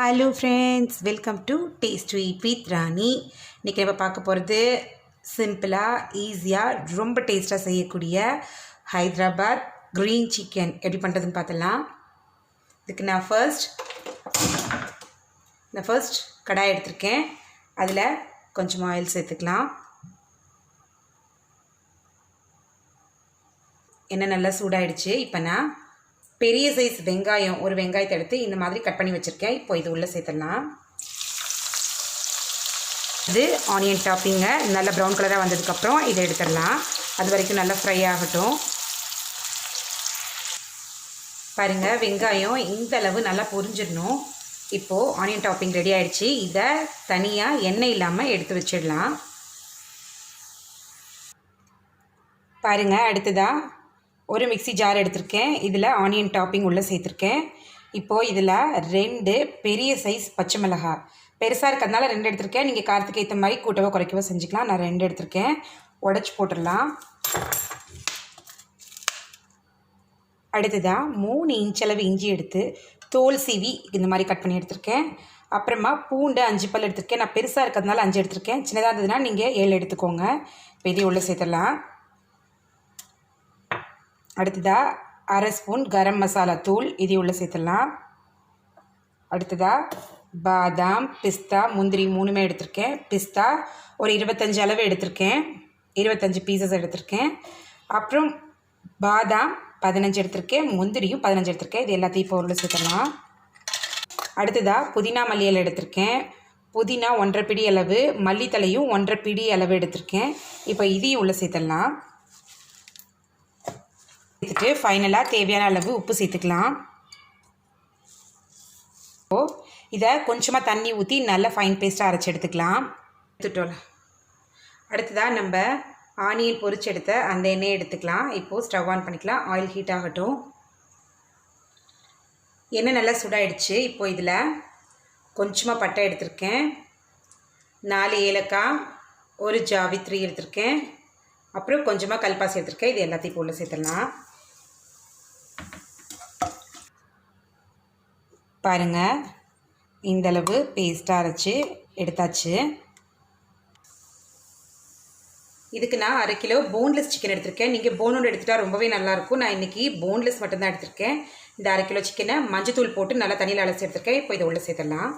Hello friends, welcome to taste sweet with Rani. இன்றைக்கி நம்ம பார்க்க போகிறது சிம்பிளாக ஈஸியாக ரொம்ப டேஸ்ட்டாக செய்யக்கூடிய ஹைதராபாத் க்ரீன் சிக்கன் எப்படி பண்ணுறதுன்னு பார்த்துடலாம். இதுக்கு நான் ஃபர்ஸ்ட் கடாய் எடுத்திருக்கேன். அதில் கொஞ்சம் ஆயில் சேர்த்துக்கலாம். எண்ணெய் நல்லா சூடாயிடுச்சு. இப்போ நான் பெரிய சைஸ் வெங்காயம் ஒரு வெங்காயத்தை எடுத்து இந்த மாதிரி கட் பண்ணி வச்சுருக்கேன். இப்போ இது உள்ளே சேர்த்துடலாம். இது ஆனியன் டாப்பிங்க நல்லா ப்ரௌன் கலராக வந்ததுக்கப்புறம் இதை எடுத்துடலாம். அது வரைக்கும் நல்லா ஃப்ரை ஆகட்டும். பாருங்கள், வெங்காயம் இந்த அளவு நல்லா பொரிஞ்சிடணும். இப்போது ஆனியன் டாப்பிங் ரெடி ஆகிடுச்சு. இதை தனியாக எண்ணெய் இல்லாமல் எடுத்து வச்சிடலாம். பாருங்கள், அடுத்ததாக ஒரு மிக்ஸி ஜார் எடுத்திருக்கேன். இதில் ஆனியன் டாப்பிங் உள்ளே சேர்த்துருக்கேன். இப்போது இதில் 2 பெரிய சைஸ் பச்சை மிளகாய், பெருசாக இருக்கிறதுனால 2 எடுத்திருக்கேன். நீங்கள் காரத்துக்கு ஏற்ற மாதிரி கூட்டவோ குறைக்கவோ செஞ்சுக்கலாம். நான் 2 எடுத்திருக்கேன். உடச்சி போட்டுடலாம். அடுத்ததாக 3 இன்ச் அளவு இஞ்சி எடுத்து தோல் சீவி இந்த மாதிரி கட் பண்ணி எடுத்திருக்கேன். அப்புறமா பூண்டு 5 பல் எடுத்திருக்கேன். நான் பெருசாக இருக்கிறதுனால 5 எடுத்திருக்கேன். சின்னதாக இருந்ததுன்னா நீங்கள் 7 எடுத்துக்கோங்க. இப்போ இதையும் உள்ளே சேர்த்துடலாம். அடுத்ததாக 1/2 ஸ்பூன் கரம் மசாலா தூள் இதையும் உள்ளே சேர்த்துடலாம். அடுத்ததாக பாதாம், பிஸ்தா, முந்திரி 3மே எடுத்திருக்கேன். பிஸ்தா ஒரு 25 அளவு எடுத்திருக்கேன். 25 பீசஸ் எடுத்திருக்கேன். அப்புறம் பாதாம் 15 எடுத்திருக்கேன். முந்திரியும் 15 எடுத்திருக்கேன். இது எல்லாத்தையும் இப்போ உள்ளே சேர்த்துடலாம். அடுத்ததாக புதினா மல்லியல் எடுத்திருக்கேன். புதினா 1.5 பிடி அளவு, மல்லித்தலையும் 1.5 பிடி அளவு எடுத்திருக்கேன். இப்போ இதையும் உள்ளே சேர்த்துடலாம். சேர்த்துட்டு ஃபைனலாக தேவையான அளவு உப்பு சேர்த்துக்கலாம். இப்போது இதை கொஞ்சமாக தண்ணி ஊற்றி நல்லா ஃபைன் பேஸ்ட்டாக அரைச்சி எடுத்துக்கலாம். அடுத்ததாக நம்ம ஆனியன் பொரிச்சு எடுத்த அந்த எண்ணெயை எடுத்துக்கலாம். இப்போது ஸ்டவ் ஆன் பண்ணிக்கலாம். ஆயில் ஹீட் ஆகட்டும். எண்ணெய் நல்லா சூடாயிடுச்சு. இப்போது இதில் கொஞ்சமாக பட்டை எடுத்திருக்கேன். 4 ஏலக்காய், ஒரு ஜாவித்ரி எடுத்திருக்கேன். அப்புறம் கொஞ்சமாக கல்பாசி எடுத்திருக்கேன். இது எல்லாத்தையும் இப்போ உள்ள சேர்த்துடலாம். பாருங்கள், இந்தளவு பேஸ்ட்டாக அரைச்சி எடுத்தாச்சு. இதுக்கு நான் 1/2 கிலோ போன்லெஸ் சிக்கன் எடுத்திருக்கேன். நீங்கள் போனோடு எடுத்துகிட்டா ரொம்பவே நல்லாயிருக்கும். நான் இன்றைக்கி போன்லெஸ் மட்டும்தான் எடுத்திருக்கேன். இந்த 1/2 கிலோ சிக்கனை மஞ்சத்தூள் போட்டு நல்லா தண்ணியில் அலசி எடுத்திருக்கேன். இப்போ இதை உள்ளே சேர்த்துடலாம்.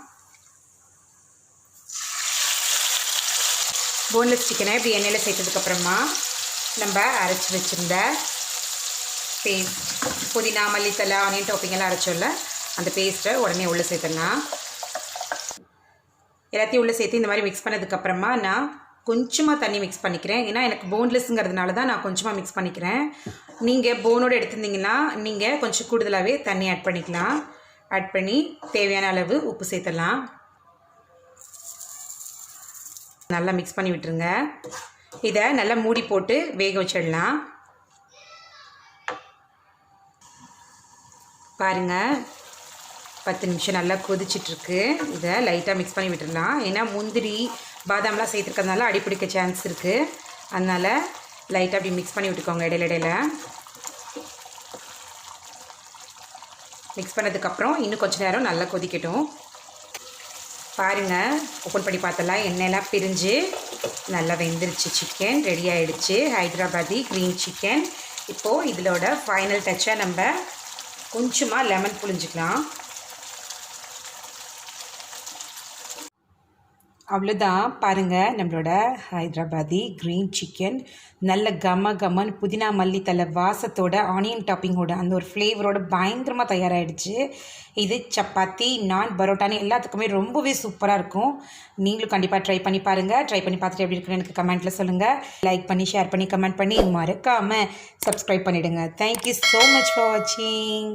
போன்லெஸ் சிக்கனை இப்படி எண்ணெயில் சேர்த்ததுக்கப்புறமா நம்ம அரைச்சி வச்சுருந்த பேஸ்ட், புதினா, மல்லித்தலை, ஆனியன் டாப்பிங்கெல்லாம் அரைச்சோல்ல, அந்த பேஸ்ட்டை உடனே உள்ளே சேர்த்துடலாம். எல்லாத்தையும் உள்ளே சேர்த்து இந்த மாதிரி மிக்ஸ் பண்ணதுக்கப்புறமா நான் கொஞ்சமாக தண்ணி மிக்ஸ் பண்ணிக்கிறேன். ஏன்னா எனக்கு போன்லெஸ்ஸுங்கிறதுனால தான் நான் கொஞ்சமாக மிக்ஸ் பண்ணிக்கிறேன். நீங்கள் போனோடு எடுத்திருந்தீங்கன்னா நீங்கள் கொஞ்சம் கூடுதலாகவே தண்ணி ஆட் பண்ணிக்கலாம். ஆட் பண்ணி தேவையான அளவு உப்பு சேர்த்துடலாம். நல்லா மிக்ஸ் பண்ணி விட்டுருங்க. இதை நல்லா மூடி போட்டு வேக வச்சிடலாம். பாருங்கள், 10 நிமிஷம் நல்லா கொதிச்சிட்ருக்கு. இதை லைட்டாக மிக்ஸ் பண்ணி விட்டுடலாம். ஏன்னா முந்திரி, பாதாம்லாம் சேர்த்துருக்கிறதுனால அடிப்பிடிக்க சான்ஸ் இருக்குது. அதனால் லைட்டாக அப்படி மிக்ஸ் பண்ணி விட்டுக்கோங்க. இடையில மிக்ஸ் பண்ணதுக்கப்புறம் இன்னும் கொஞ்சம் நேரம் நல்லா கொதிக்கட்டும். பாருங்கள், ஓப்பன் பண்ணி பார்த்தலாம். எண்ணெயெல்லாம் பிரிஞ்சு நல்லா வெந்துருச்சு. சிக்கன் ரெடி ஆகிடுச்சு. Hyderabadi green chicken. இப்போது இதிலோட ஃபைனல் டச்சாக நம்ம கொஞ்சமாக லெமன் புழிஞ்சிக்கலாம். அவ்வளோதான். பாருங்கள், நம்மளோட ஹைதராபாதி க்ரீன் சிக்கன் நல்ல கமன் புதினா மல்லித்தலை வாசத்தோட ஆனியன் டாப்பிங்கோட அந்த ஒரு ஃப்ளேவரோட பயங்கரமாக தயாராகிடுச்சு. இது சப்பாத்தி, நான், பரோட்டான்னு எல்லாத்துக்குமே ரொம்பவே சூப்பராக இருக்கும். நீங்களும் கண்டிப்பாக ட்ரை பண்ணி பாருங்கள். ட்ரை பண்ணி பார்த்துட்டு எப்படி இருக்குன்னு எனக்கு கமெண்ட்டில் சொல்லுங்கள். லைக் பண்ணி, ஷேர் பண்ணி, கமெண்ட் பண்ணி, மறக்காமல் சப்ஸ்கிரைப் பண்ணிவிடுங்க. தேங்க்யூ ஸோ மச் ஃபார் வாட்சிங்.